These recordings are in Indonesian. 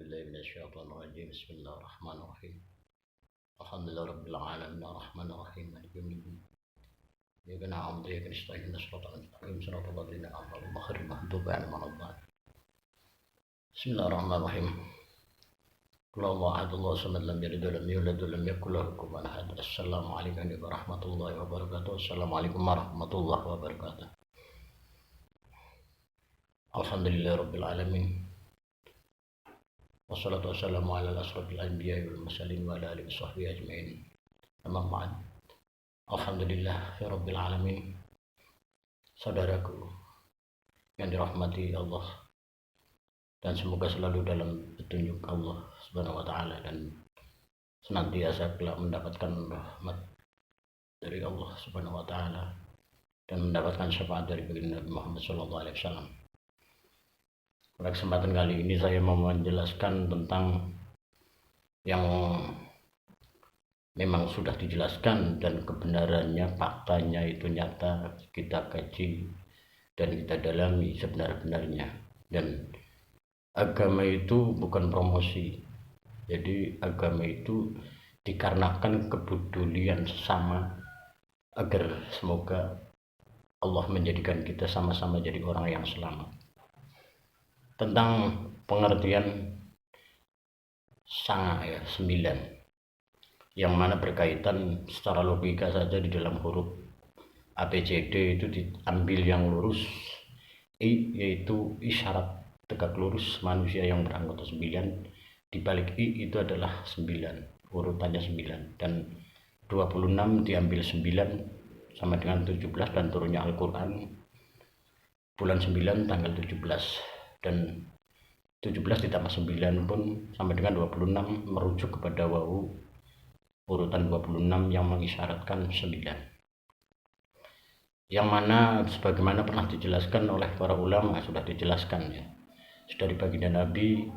بالله من الشيطان الرجيم بسم الله الرحمن الرحيم الحمد لله رب العالمين الرحمن الرحيم مالك يوم الدين إياك نعبد وإياك نستعين اهدنا الصراط المستقيم صراط الذين أنعمت عليهم غير المغضوب عليهم ولا الضالين بسم الله الرحمن الرحيم قل الله أحد الله الصمد لم يلد ولم يولد ولم يكن له كفوا أحد السلام عليكم ورحمة الله وبركاته السلام عليكم ورحمة الله وبركاته الحمد لله رب العالمين wassalatu wassalamu ala asrofil anbiya wal mursalin wa ala alihi wasahbihi ajmain amma ba'd. Alhamdulillah ya rabbil alamin. Saudaraku yang dirahmati Allah, dan semoga selalu dalam petunjuk Allah subhanahu wa ta'ala dan senantiasa kelak mendapatkan rahmat dari Allah subhanahu wa ta'ala dan mendapatkan syafaat dari baginda Nabi Muhammad sallallahu alaihi wasallam. Pada kesempatan kali ini saya mau menjelaskan tentang yang memang sudah dijelaskan dan kebenarannya, faktanya itu nyata, kita kaji dan kita dalami sebenar-benarnya. Dan agama itu bukan promosi, jadi agama itu dikarenakan kepedulian sesama agar semoga Allah menjadikan kita sama-sama jadi orang yang selamat. Tentang pengertian sanga ya, 9, yang mana berkaitan secara logika saja di dalam huruf ABCD itu diambil yang lurus, I yaitu isyarat tegak lurus manusia yang beranggota 9, dibalik I itu adalah 9, urutannya 9, dan 26 diambil 9 sama dengan 17 dan turunnya Al-Quran bulan 9 tanggal 17, dan 17 ditambah 9 pun sama dengan 26, merujuk kepada wawu urutan 26 yang mengisyaratkan 9, yang mana sebagaimana pernah dijelaskan oleh para ulama, sudah dijelaskan ya, dari baginda Nabi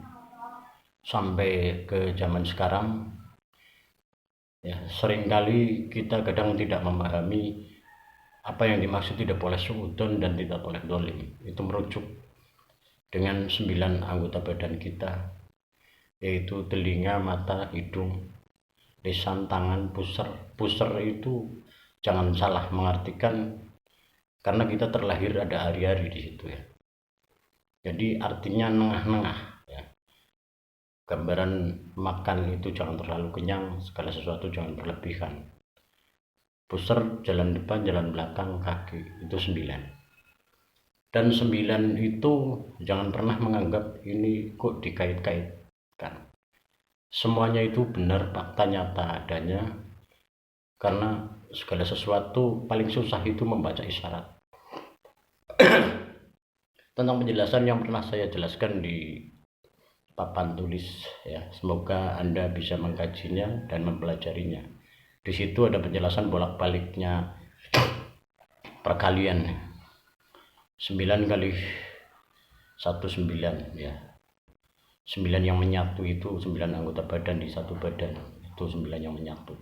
sampai ke zaman sekarang ya. Seringkali kita kadang tidak memahami apa yang dimaksud tidak boleh suudon dan tidak boleh dolim. Itu merujuk dengan 9 anggota badan kita, yaitu telinga, mata, hidung, lisan, tangan, pusar. Pusar itu jangan salah mengartikan, karena kita terlahir ada hari-hari di situ ya. Jadi artinya nengah-nengah ya. Gambaran makan itu jangan terlalu kenyang, segala sesuatu jangan berlebihan. Pusar jalan depan, jalan belakang, kaki, itu 9. Dan 9 itu jangan pernah menganggap ini kok dikait-kaitkan. Semuanya itu benar, fakta nyata adanya, karena segala sesuatu paling susah itu membaca isyarat. Tentang penjelasan yang pernah saya jelaskan di papan tulis ya, semoga Anda bisa mengkajinya dan mempelajarinya. Di situ ada penjelasan bolak-baliknya perkalian 9 kali 1 9 ya. 9 yang menyatu itu 9 anggota badan di satu badan, itu 9 yang menyatu.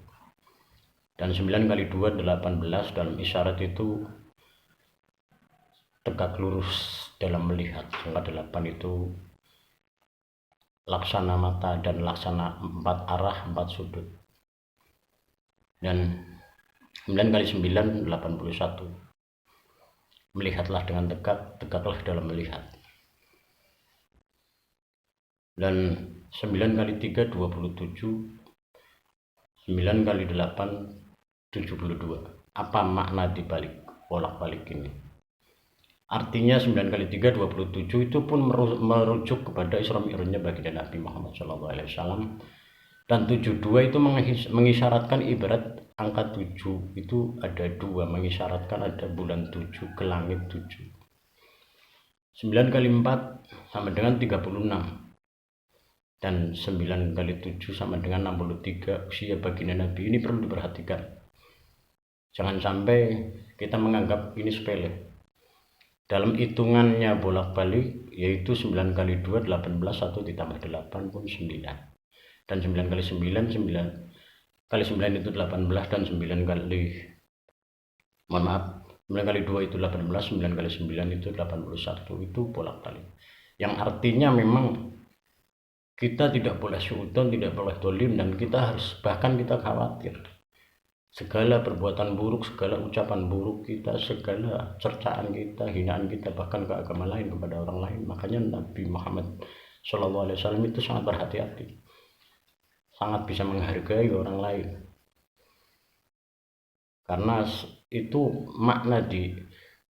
Dan 9 kali 2 18 dalam isyarat itu tegak lurus dalam melihat. Angka 8 itu laksana mata dan laksana 4 arah 4 sudut. Dan 9 kali 9 81. Melihatlah dengan tegak, tegaklah dalam melihat. Dan 9 kali 3 27, 9 kali 8 72. Apa makna dibalik bolak-balik ini? Artinya 9 kali 3 27 itu pun merujuk kepada Isra Mi'rajnya baginda Nabi Muhammad SAW. Dan 72 itu mengisyaratkan ibarat angka 7 itu ada 2, mengisyaratkan ada bulan 7 ke langit 7. 9 kali 4 sama dengan 36. Dan 9 kali 7 sama dengan 63 usia baginda Nabi. Ini perlu diperhatikan. Jangan sampai kita menganggap ini sepele. Dalam hitungannya bolak-balik yaitu 9 kali 2 18, 1 ditambah 8 pun 9. Dan 9 kali 9 9 kali 9 itu 18, dan 9 kali 9 kali 2 itu 18, 9 kali 9 itu 81, itu bolak-balik. Yang artinya memang Kita tidak boleh suudzon, tidak boleh dolim, dan kita khawatir segala perbuatan buruk, segala ucapan buruk kita, segala cercaan kita, hinaan kita, bahkan ke agama lain, kepada orang lain. Makanya Nabi Muhammad SAW itu sangat berhati-hati, sangat bisa menghargai orang lain, karena itu makna di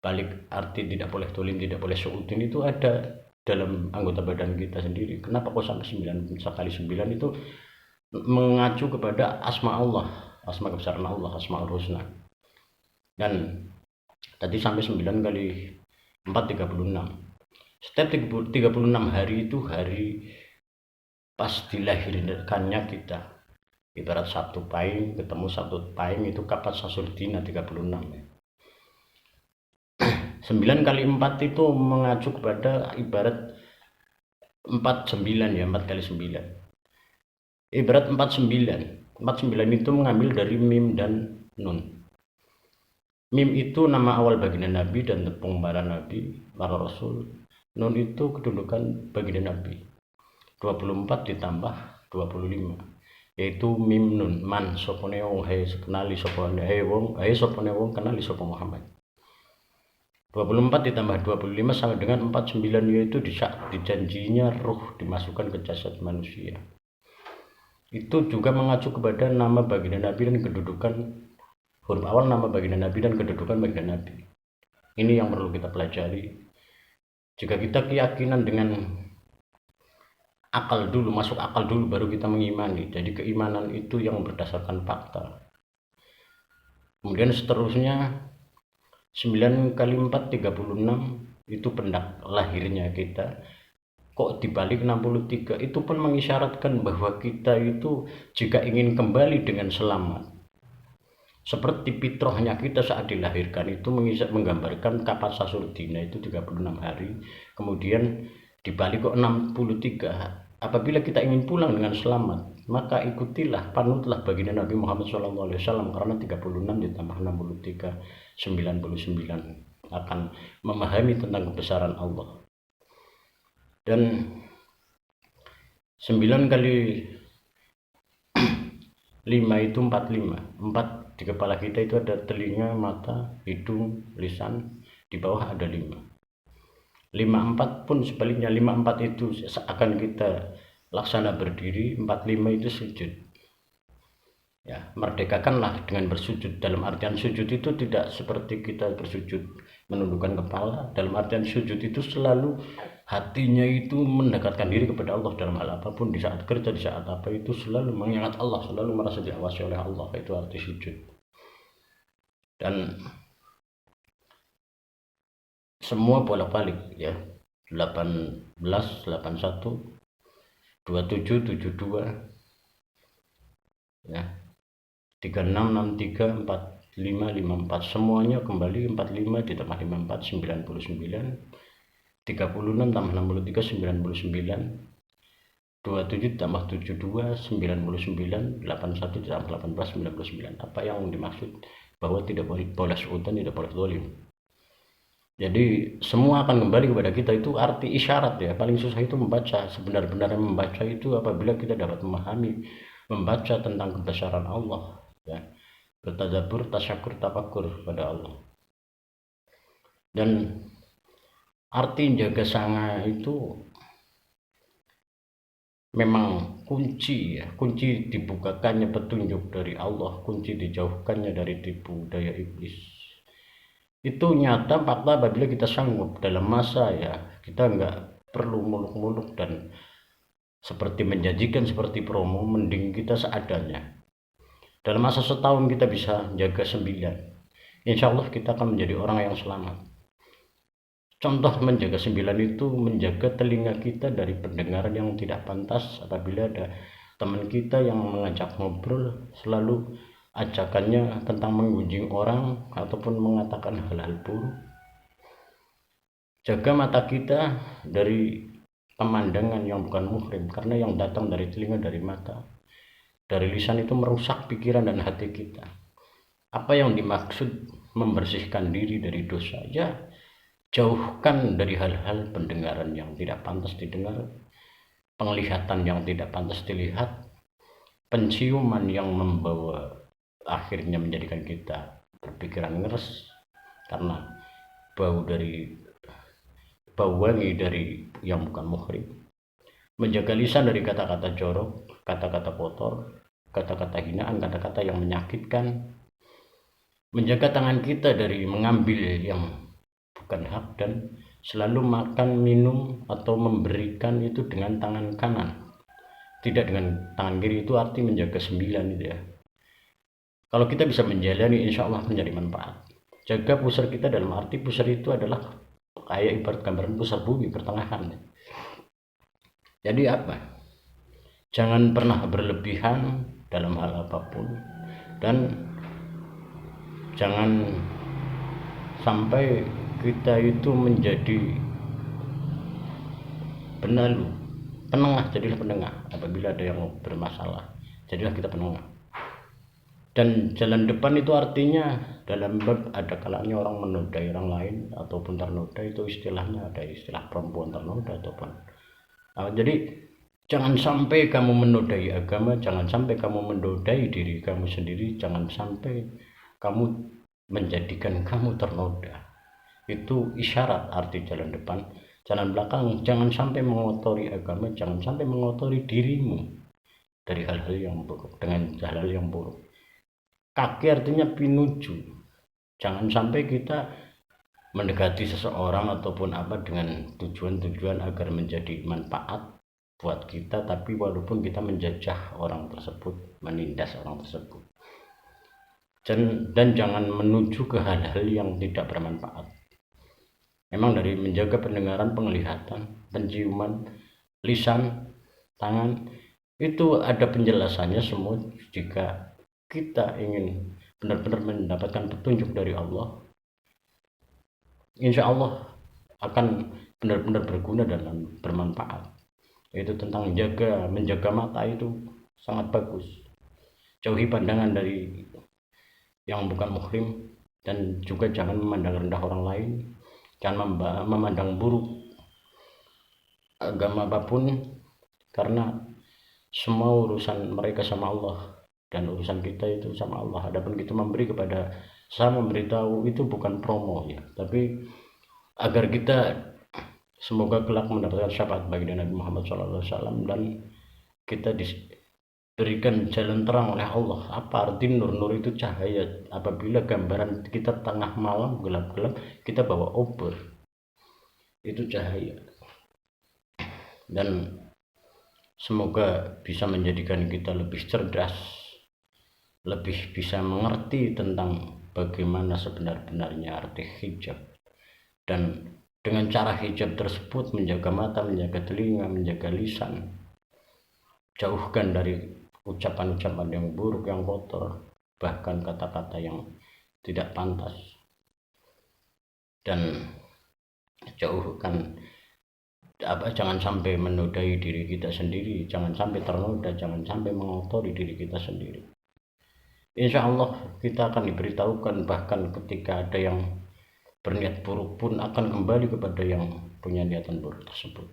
balik arti tidak boleh dolim, tidak boleh suudzon itu ada dalam anggota badan kita sendiri. Kenapa kok sampai 9 sekali 9 itu mengacu kepada asma Allah, asma kebesaran Allah, asmaul husna. Dan tadi sampai 9 kali 4 36. Setiap 36 hari itu hari pas dilahirkannya kita. Ibarat satu paing ketemu satu paing itu kapat sasurdina 36 ya. 9 kali 4 itu mengacu kepada ibarat 49 ya, 4 kali 9. Ibarat 49. 49 itu mengambil dari mim dan nun. Mim itu nama awal baginda Nabi dan tepung para Nabi, para Rasul. Nun itu kedudukan baginda Nabi. 24 ditambah 25. Yaitu mim nun, man sopone wong hai kenali sopone wong, hai sopone wong kenali sopone Muhammad. 24 ditambah 25 sama dengan 49, yaitu dijanjinya ruh dimasukkan ke jasad manusia. Itu juga mengacu kepada nama baginda Nabi dan kedudukan huruf awal nama baginda Nabi dan kedudukan baginda Nabi. Ini yang perlu kita pelajari. Jika kita keyakinan dengan akal dulu, masuk akal dulu baru kita mengimani. Jadi keimanan itu yang berdasarkan fakta. Kemudian seterusnya 9 kali 4 36 itu pendak lahirnya kita. Kok dibalik 63, itu pun mengisyaratkan bahwa kita itu jika ingin kembali dengan selamat seperti fitrahnya kita saat dilahirkan, itu menggambarkan kapan sasurdina itu 36 hari. Kemudian dibalik kok 63, apabila kita ingin pulang dengan selamat, maka ikutilah, panutlah baginda Nabi Muhammad SAW, karena 36 ditambah 63 99 akan memahami tentang kebesaran Allah. Dan 9 kali 5 itu 45. 4 di kepala kita itu ada telinga, mata, hidung, lisan, di bawah ada 5. 54 pun sebaliknya, 54 itu akan kita laksana berdiri, 45 itu sujud. Ya, merdekakanlah dengan bersujud. Dalam artian sujud itu tidak seperti kita bersujud menundukkan kepala. Dalam artian sujud itu selalu hatinya itu mendekatkan diri kepada Allah dalam hal apapun, di saat kerja, di saat apa itu selalu mengingat Allah, selalu merasa diawasi oleh Allah. Itu arti sujud. Dan semua bolak-balik ya, 18, 81, 27, 72 ya, 36, 63, 45, 54, semuanya kembali 45 ditambah 54 99, 36 tambah 63 99, 27 tambah 72 99, 81 ditambah 18 99. Apa yang dimaksud bahwa tidak boleh suudzon, tidak boleh zalim. Jadi semua akan kembali kepada kita, itu arti isyarat ya. Paling susah itu membaca. Sebenar-benarnya membaca itu apabila kita dapat memahami, membaca tentang kebesaran Allah ya, bertadabbur, tasyakur, tafakur pada Allah. Dan arti jaga sanga itu memang kunci ya, kunci dibukakannya petunjuk dari Allah, kunci dijauhkannya dari tipu daya iblis. Itu nyata fakta apabila kita sanggup dalam masa ya, kita nggak perlu muluk-muluk dan seperti menjanjikan, seperti promo, mending kita seadanya. Dalam masa setahun kita bisa jaga 9. Insya Allah kita akan menjadi orang yang selamat. Contoh menjaga 9 itu menjaga telinga kita dari pendengaran yang tidak pantas. Apabila ada teman kita yang mengajak ngobrol, selalu ajakannya tentang menggunjing orang ataupun mengatakan hal-hal buruk. Jaga mata kita dari pemandangan yang bukan muhrim, karena yang datang dari telinga, dari mata, dari lisan itu merusak pikiran dan hati kita. Apa yang dimaksud membersihkan diri dari dosa? Ya, jauhkan dari hal-hal pendengaran yang tidak pantas didengar, penglihatan yang tidak pantas dilihat, penciuman yang membawa akhirnya menjadikan kita berpikiran ngeres karena bau wangi dari yang bukan muhrim, menjaga lisan dari kata-kata jorok, kata-kata kotor, kata-kata hinaan, kata-kata yang menyakitkan, menjaga tangan kita dari mengambil yang bukan hak, dan selalu makan, minum, atau memberikan itu dengan tangan kanan, tidak dengan tangan kiri. Itu arti menjaga 9 itu ya. Kalau kita bisa menjalani, insya Allah menjadi manfaat. Jaga pusar kita, dalam arti pusar itu adalah kayak ibarat gambaran pusar bumi pertengahan. Jadi apa? Jangan pernah berlebihan dalam hal apapun, dan jangan sampai kita itu menjadi penalu, penengah. Jadilah penengah apabila ada yang bermasalah, jadilah kita penengah. Dan jalan depan itu artinya dalam bab ada kalanya orang menodai orang lain ataupun ternoda, itu istilahnya ada istilah perempuan ternoda ataupun jadi jangan sampai kamu menodai agama, jangan sampai kamu menodai diri kamu sendiri, jangan sampai kamu menjadikan kamu ternoda. Itu isyarat arti jalan depan. Jalan belakang, jangan sampai mengotori agama, jangan sampai mengotori dirimu dari hal-hal yang buruk, dengan hal-hal yang buruk. Kaki artinya pinuju. Jangan sampai kita mendekati seseorang ataupun apa dengan tujuan-tujuan agar menjadi manfaat buat kita, tapi walaupun kita menjajah orang tersebut, menindas orang tersebut. Dan jangan menuju ke hal-hal yang tidak bermanfaat. Memang dari menjaga pendengaran, penglihatan, penciuman, lisan, tangan, itu ada penjelasannya semua. Jika kita ingin benar-benar mendapatkan petunjuk dari Allah, insya Allah akan benar-benar berguna dan bermanfaat. Itu tentang menjaga mata, itu sangat bagus. Jauhi pandangan dari yang bukan muhrim, dan juga jangan memandang rendah orang lain, jangan memandang buruk agama apapun, karena semua urusan mereka sama Allah dan urusan kita itu sama Allah. Adapun kita memberi kepada, saya memberitahu itu bukan promo ya, tapi agar kita semoga kelak mendapatkan syafaat baginda Nabi Muhammad SAW, dan kita diberikan jalan terang oleh Allah. Apa arti nur? Nur itu cahaya. Apabila gambaran kita tengah malam gelap-gelap, kita bawa obor, itu cahaya. Dan semoga bisa menjadikan kita lebih cerdas, lebih bisa mengerti tentang bagaimana sebenar-benarnya arti hijab, dan dengan cara hijab tersebut menjaga mata, menjaga telinga, menjaga lisan, jauhkan dari ucapan-ucapan yang buruk, yang kotor, bahkan kata-kata yang tidak pantas, dan jauhkan jangan sampai menodai diri kita sendiri, jangan sampai ternoda, jangan sampai mengotori diri kita sendiri. Insya Allah kita akan diberitahukan, bahkan ketika ada yang berniat buruk pun akan kembali kepada yang punya niatan buruk tersebut.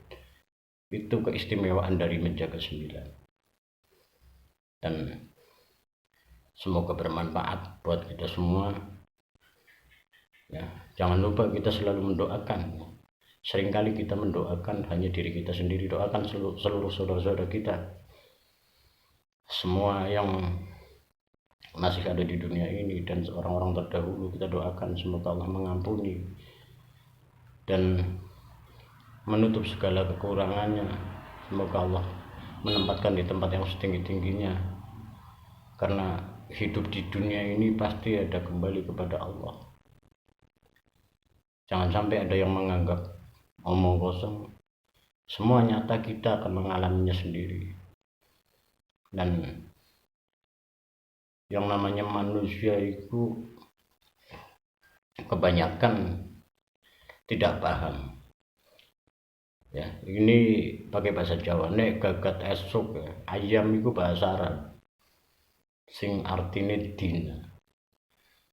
Itu keistimewaan dari menjaga 9. Dan semoga bermanfaat buat kita semua ya. Jangan lupa kita selalu mendoakan. Seringkali kita mendoakan hanya diri kita sendiri, doakan seluruh saudara-saudara kita semua yang masih ada di dunia ini, dan orang-orang terdahulu kita doakan semoga Allah mengampuni dan menutup segala kekurangannya. Semoga Allah menempatkan di tempat yang setinggi-tingginya, karena hidup di dunia ini pasti ada kembali kepada Allah. Jangan sampai ada yang menganggap omong kosong. Semua nyata, kita akan mengalaminya sendiri. Dan yang namanya manusia itu kebanyakan tidak paham ya. Ini pakai bahasa Jawa, nek gagat esok ya. Ayam itu bahasa Arab sing artine dina.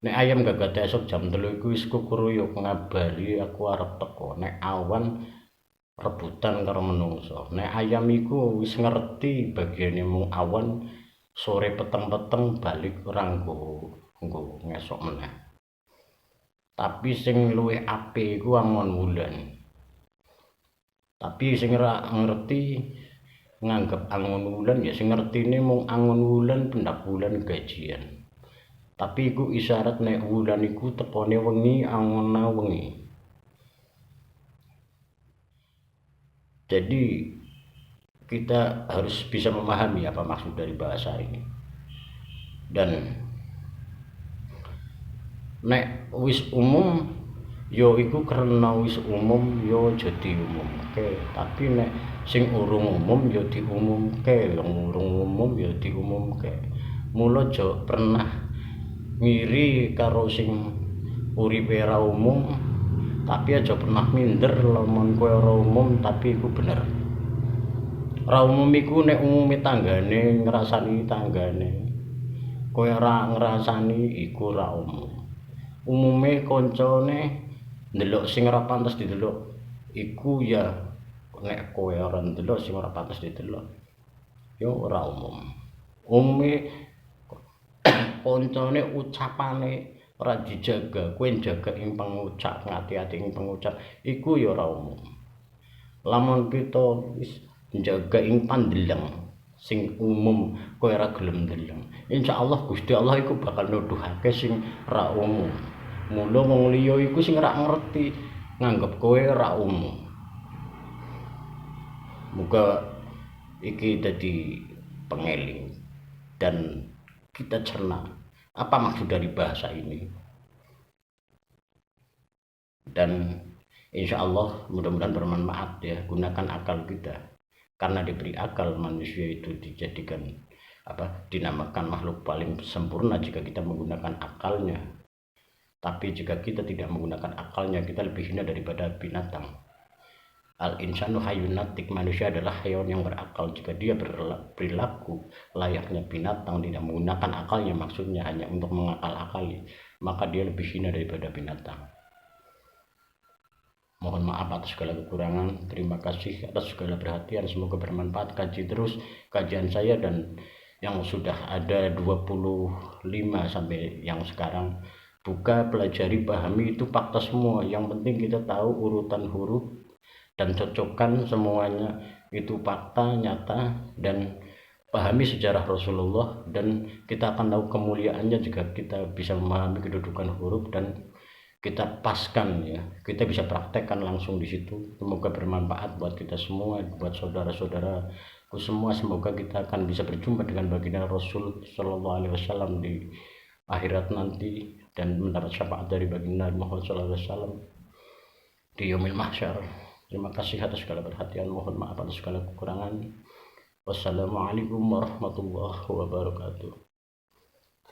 Nek ayam gagat esok jam 3 iku wis kukuruyuk ngabari aku arep teko. Nek awan rebutan karo menungso. Nek ayam iku wis ngerti bagiane mung awan, sore peteng-peteng balik ora nggo ngesok meneh. Tapi sing luwih apik iku angon wulan. Tapi sing ora ngerti nganggep angon wulan ya sing ngertine mung angon wulan pendak wulan gajian. Tapi iku isyarat nek wulan iku tekone wengi angona wengi. Jadi kita harus bisa memahami apa maksud dari bahasa ini. Dan nek wis umum yo iku karena wis umum yo jadi umum. Oke, tapi nek sing urung umum yo diumumke, yang urung umum yo diumumke. Mula aja pernah ngiri karo sing uripe ora umum, tapi aja pernah minder lamun kowe ora umum tapi iku bener. Ora umum iku nek umume tanggane ngrasani tanggane. Kowe ora ngrasani iku ora umum. Umume kancane ndelok sing ora pantes didelok iku ya nek kowe ora ndelok sing ora pantes didelok ya ora umum. Umume kancane ucapane ora dijaga, kowe njaga ing pengucap, ngati-ati ing pengucap iku ya ora umum. Lamun kita wis njaga ing pandeleng sing umum kowe ora gelem ndeleng, insyaallah Gusti Allah iku bakal nuduhake sing ora umum. Mula wong liya iku sing ora ngerti nganggep kowe ora umum. Muga iki dadi pengeling dan kita cerna apa maksud dari bahasa ini. Dan insya Allah mudah-mudahan bermanfaat ya, gunakan akal kita. Karena diberi akal manusia itu dijadikan dinamakan makhluk paling sempurna jika kita menggunakan akalnya. Tapi jika kita tidak menggunakan akalnya, kita lebih hina daripada binatang. Al-insanu hayyun natik, manusia adalah hewan yang berakal. Jika dia berperilaku layaknya binatang, tidak menggunakan akalnya, maksudnya hanya untuk mengakal-akali, maka dia lebih hina daripada binatang. Mohon maaf atas segala kekurangan. Terima kasih atas segala perhatian. Semoga bermanfaat. Kaji terus kajian saya, dan yang sudah ada 25 sampai yang sekarang. Buka, pelajari, pahami, itu fakta semua. Yang penting kita tahu urutan huruf dan cocokkan semuanya, itu fakta nyata. Dan pahami sejarah Rasulullah, dan kita akan tahu kemuliaannya jika kita bisa memahami kedudukan huruf dan kita paskan ya, kita bisa praktekkan langsung di situ. Semoga bermanfaat buat kita semua, buat saudara-saudaraku semua. Semoga kita akan bisa berjumpa dengan baginda Rasul Shallallahu Alaihi Wasallam di akhirat nanti, dan mendapat syafaat dari baginda Muhammad Sallallahu Alaihi Wasallam di yaumil mahsyar. Terima kasih atas segala perhatian. Mohon maaf atas segala kekurangan. Wassalamualaikum warahmatullahi wabarakatuh.